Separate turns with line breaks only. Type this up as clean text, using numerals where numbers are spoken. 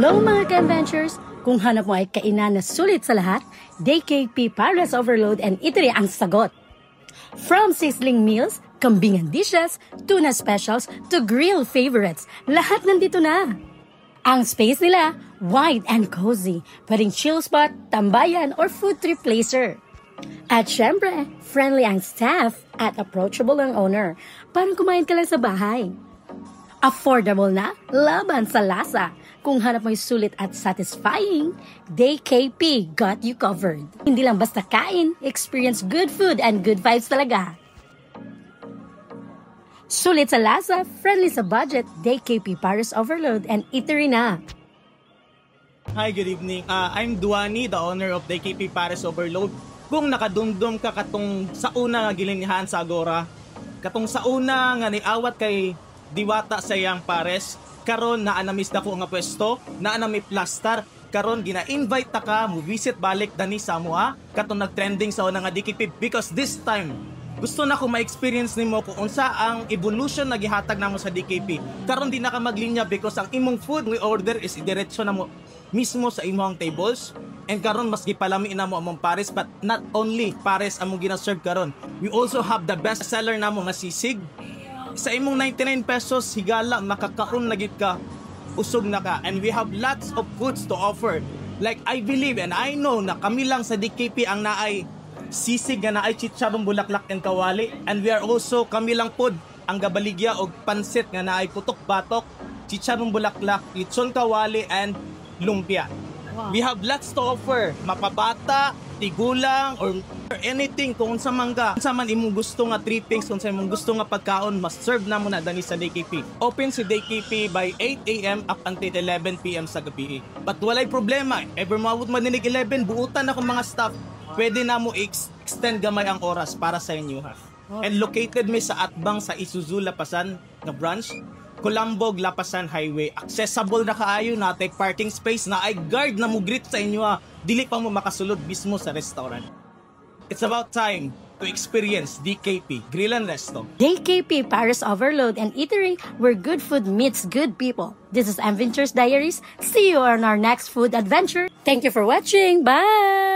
Hello mga ka-adventures! Kung hanap mo ay kainan na sulit sa lahat, DKP Paradise Overload and Eatery ang sagot. From sizzling meals, kambingan dishes, tuna specials, to grill favorites, lahat nandito na. Ang space nila, wide and cozy, pwedeng chill spot, tambayan, or food trip placer. At syempre, friendly ang staff at approachable ang owner. Parang kumain ka lang sa bahay. Affordable na, laban sa lasa. Kung hanap mo yung sulit at satisfying, DKP got you covered. Hindi lang basta kain, experience good food and good vibes talaga. Sulit sa lasa, friendly sa budget, DKP Paradise Overload and Eatery na.
Hi, good evening. I'm Duani, the owner of DKP Paradise Overload. Kung nakadumdum ka katong sa una nga gilinyahan sa Agora, katong sa una nga niawat kay Diwata sa iyang pares, karon naa na miss na ko nga pwesto, naa na may plaster, karon gina-invite ta ka mo visit balik dani sa amoa katong nag-trending sa una nga DKP because this time gusto na ko ma-experience nimo kung unsa ang evolution na gihatag namo sa DKP. Karon di na ka maglinya because ang imong food we order is diretso na mo mismo sa imong tables. And karon mas gipalami na mo among pares, but not only pares among gina-serve karon. We also have the best seller namo nga sisig. Sa imong 99 pesos higala makakaon na gid ka, usog na ka, and we have lots of foods to offer. Like I believe and I know na kami lang sa DKP ang naay sisig nga naay chicharong bulaklak and kawali, and we are also kami lang pod ang gabaligya og pansit nga naay putok batok, chicharong bulaklak, lechon kawali and lumpia. Wow. We have lots to offer, mapabata, tigulang, or anything kung sa mangga. Kung sa man imong gusto nga trippings, kung sa imong gusto nga pagkaon, mas serve na mo na dani sa DKP. Open si DKP by 8 AM up until 11 PM sa gabi. But walay problema, ever maabot man dinig 11, buutan ako mga staff. Pwede na mo extend gamay ang oras para sa inyo ha. And located mi sa Atbang sa Isuzu Lapasan nga branch, Colambog Lapasan Highway. Accessible na kaayo, natay parking space, na ay guard na mo greet sa inyo ha. Dili pa mo makasulod mismo sa restaurant. It's about time to experience DKP Grill and Resto.
DKP Paradise Overload and Eatery, where good food meets good people. This is Adventures Diaries. See you on our next food adventure. Thank you for watching. Bye!